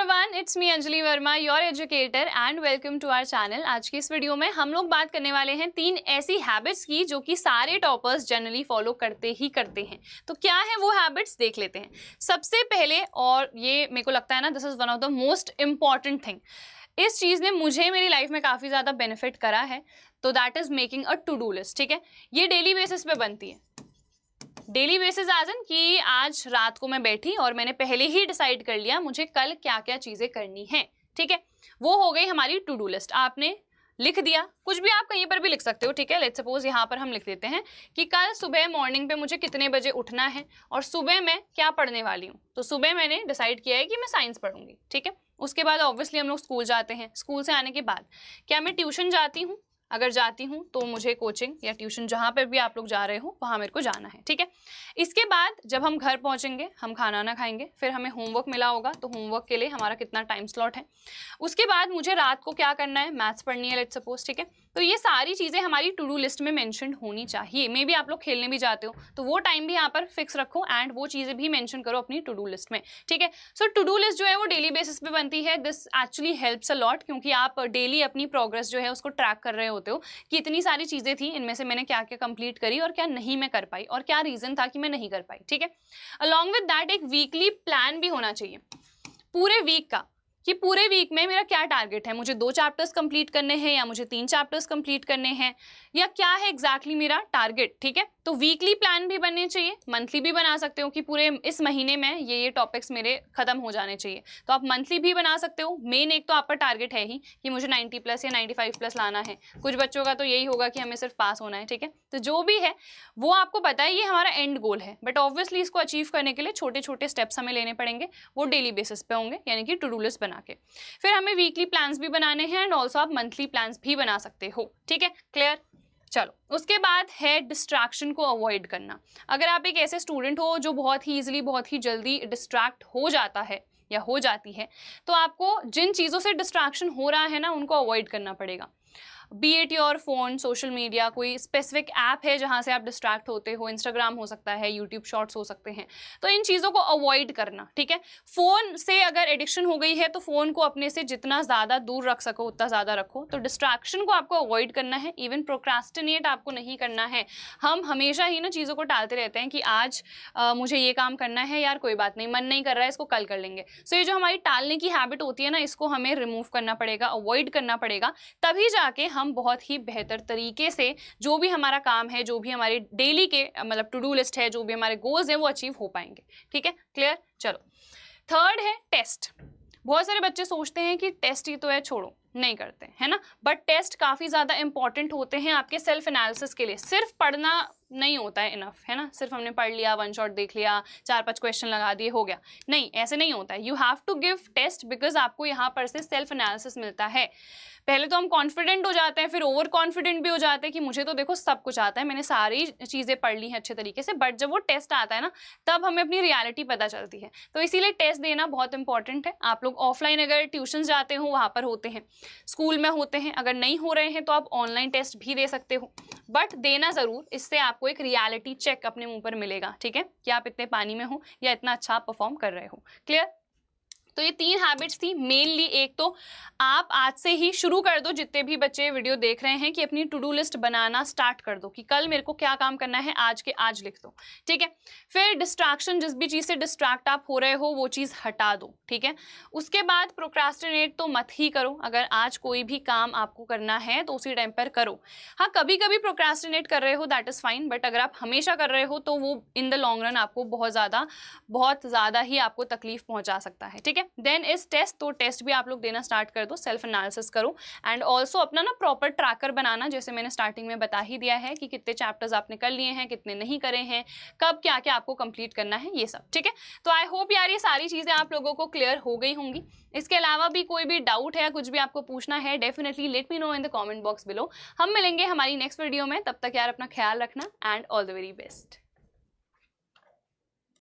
Everyone, it's me Anjali Verma, your educator and welcome to our channel. आज की इस video में हम लोग बात करने वाले हैं 3 ऐसी हैबिट्स की जो कि सारे टॉपर्स जनरली फॉलो करते हैं। तो क्या है वो हैबिट्स, देख लेते हैं। सबसे पहले, और ये मेरे को लगता है ना, this is one of the most important thing, इस चीज़ ने मुझे मेरी लाइफ में काफ़ी ज़्यादा बेनिफिट करा है, तो that is making a to do list. ठीक है, ये डेली बेसिस पे बनती है। डेली बेसिस एज इन कि आज रात को मैं बैठी और मैंने पहले ही डिसाइड कर लिया मुझे कल क्या क्या चीजें करनी है। ठीक है, वो हो गई हमारी टू डू लिस्ट। आपने लिख दिया, कुछ भी आप कहीं पर भी लिख सकते हो। ठीक है, लेट्स सपोज यहाँ पर हम लिख देते हैं कि कल सुबह मॉर्निंग पे मुझे कितने बजे उठना है और सुबह मैं क्या पढ़ने वाली हूँ। तो सुबह मैंने डिसाइड किया है कि मैं साइंस पढ़ूंगी। ठीक है, उसके बाद ऑब्वियसली हम लोग स्कूल जाते हैं। स्कूल से आने के बाद क्या मैं ट्यूशन जाती हूँ? अगर जाती हूँ तो मुझे कोचिंग या ट्यूशन, जहाँ पर भी आप लोग जा रहे हो वहाँ मेरे को जाना है। ठीक है, इसके बाद जब हम घर पहुँचेंगे, हम खाना ना खाएंगे, फिर हमें होमवर्क मिला होगा, तो होमवर्क के लिए हमारा कितना टाइम स्लॉट है। उसके बाद मुझे रात को क्या करना है, मैथ्स पढ़नी है लेट्स सपोज। ठीक है, तो ये सारी चीज़ें हमारी टू डू लिस्ट में मेंशन होनी चाहिए। मे बी आप लोग खेलने भी जाते हो तो वो टाइम भी यहाँ पर फिक्स रखो एंड वो चीज़ें भी मेंशन करो अपनी टू डू लिस्ट में। ठीक है, सो टू डू लिस्ट जो है वो डेली बेसिस पे बनती है। This actually helps a lot, क्योंकि आप डेली अपनी प्रोग्रेस जो है उसको ट्रैक कर रहे होते हो कि इतनी सारी चीज़ें थी, इनमें से मैंने क्या क्या कंप्लीट करी और क्या नहीं मैं कर पाई और क्या रीज़न था कि मैं नहीं कर पाई। ठीक है, अलॉन्ग विद दैट एक वीकली प्लान भी होना चाहिए पूरे वीक का, कि पूरे वीक में मेरा क्या टारगेट है। मुझे 2 चैप्टर्स कंप्लीट करने हैं या मुझे 3 चैप्टर्स कंप्लीट करने हैं, या क्या है एग्जैक्टली मेरा टारगेट। ठीक है, तो वीकली प्लान भी बनने चाहिए, मंथली भी बना सकते हो कि पूरे इस महीने में ये टॉपिक्स मेरे खत्म हो जाने चाहिए, तो आप मंथली भी बना सकते हो। मेन एक तो आपका टारगेट है ही कि मुझे 90+ या 95+ लाना है। कुछ बच्चों का तो यही होगा कि हमें सिर्फ पास होना है। ठीक है, तो जो भी है वो आपको पता है ये हमारा एंड गोल है, बट ऑब्वियसली इसको अचीव करने के लिए छोटे छोटे स्टेप्स हमें लेने पड़ेंगे। वो डेली बेसिस पे होंगे, यानी कि टू डू लिस्ट बना के। फिर हमें वीकली प्लान्स भी बनाने हैं एंड ऑल्सो आप मंथली प्लान्स भी बना सकते हो। ठीक है, क्लियर। चलो, उसके बाद है डिस्ट्रैक्शन को अवॉइड करना। अगर आप एक ऐसे स्टूडेंट हो जो बहुत ही ईजिली, बहुत ही जल्दी डिस्ट्रैक्ट हो जाता है या हो जाती है, तो आपको जिन चीज़ों से डिस्ट्रैक्शन हो रहा है ना, उनको अवॉइड करना पड़ेगा। B it your phone, social media, कोई स्पेसिफिक ऐप है जहाँ से आप डिस्ट्रैक्ट होते हो, इंस्टाग्राम हो सकता है, यूट्यूब शॉर्ट्स हो सकते हैं, तो इन चीज़ों को अवॉइड करना। ठीक है, फ़ोन से अगर एडिक्शन हो गई है तो फ़ोन को अपने से जितना ज़्यादा दूर रख सको उतना ज़्यादा रखो। तो डिस्ट्रैक्शन को आपको अवॉइड करना है। इवन प्रोक्रास्टिनेट आपको नहीं करना है। हम हमेशा ही ना चीज़ों को टालते रहते हैं कि आज मुझे ये काम करना है, यार कोई बात नहीं, मन नहीं कर रहा है, इसको कल कर लेंगे। सो ये जो हमारी टालने की हैबिट होती है ना, इसको हमें रिमूव करना पड़ेगा, अवॉइड करना पड़ेगा, तभी जाके हम बहुत ही बेहतर तरीके से जो भी हमारा काम है, जो भी हमारी डेली के मतलब टू डू लिस्ट है, जो भी हमारे गोल्स हैं, वो अचीव हो पाएंगे। ठीक है, क्लियर। चलो, थर्ड है टेस्ट। बहुत सारे बच्चे सोचते हैं कि टेस्ट ही तो है, छोड़ो, नहीं करते है ना, बट टेस्ट काफ़ी ज़्यादा इंपॉर्टेंट होते हैं आपके सेल्फ एनालिसिस के लिए। सिर्फ पढ़ना नहीं होता है इनफ, है ना, सिर्फ हमने पढ़ लिया, 1 शॉट देख लिया, 4-5 क्वेश्चन लगा दिए, हो गया, नहीं, ऐसे नहीं होता है। You have to give test, because आपको यहाँ पर से सेल्फ एनालिसिस मिलता है। पहले तो हम कॉन्फिडेंट हो जाते हैं, फिर ओवर कॉन्फिडेंट भी हो जाते हैं कि मुझे तो देखो सब कुछ आता है, मैंने सारी चीज़ें पढ़ ली हैं अच्छे तरीके से, बट जब वो टेस्ट आता है ना, तब हमें अपनी रियलिटी पता चलती है। तो इसीलिए टेस्ट देना बहुत इंपॉर्टेंट है। आप लोग ऑफलाइन अगर ट्यूशन जाते हो वहाँ पर होते हैं, स्कूल में होते हैं, अगर नहीं हो रहे हैं तो आप ऑनलाइन टेस्ट भी दे सकते हो, बट देना ज़रूर। इससे आपको एक रियलिटी चेक अपने मुंह पर मिलेगा। ठीक है, कि आप इतने पानी में हो या इतना अच्छा परफॉर्म कर रहे हो। क्लियर। तो ये 3 हैबिट्स थी मेनली। एक तो आप आज से ही शुरू कर दो, जितने भी बच्चे वीडियो देख रहे हैं, कि अपनी टू डू लिस्ट बनाना स्टार्ट कर दो कि कल मेरे को क्या काम करना है, आज के आज लिख दो। ठीक है, फिर डिस्ट्रैक्शन, जिस भी चीज़ से डिस्ट्रैक्ट आप हो रहे हो वो चीज़ हटा दो। ठीक है, उसके बाद प्रोक्रास्टिनेट तो मत ही करो। अगर आज कोई भी काम आपको करना है तो उसी टाइम पर करो। हाँ, कभी कभी प्रोक्रास्टिनेट कर रहे हो, दैट इज़ फाइन, बट अगर आप हमेशा कर रहे हो तो वो इन द लॉन्ग रन आपको बहुत ज़्यादा ही आपको तकलीफ पहुँचा सकता है। ठीक है, देन इज टेस्ट। तो टेस्ट भी आप लोग देना स्टार्ट कर दो, सेल्फ एनालिसिस करो एंड ऑल्सो अपना ना प्रॉपर ट्रैकर बनाना, जैसे मैंने स्टार्टिंग में बता ही दिया है कि कितने चैप्टर्स आपने कर लिए हैं, कितने नहीं करे हैं, कब क्या क्या आपको कंप्लीट करना है, ये सब। ठीक है, तो आई होप यार ये सारी चीज़ें आप लोगों को क्लियर हो गई होंगी। इसके अलावा भी कोई भी डाउट है, कुछ भी आपको पूछना है, definitely let me know in the comment box below. हम मिलेंगे हमारी नेक्स्ट वीडियो में, तब तक यार अपना ख्याल रखना and all the very best.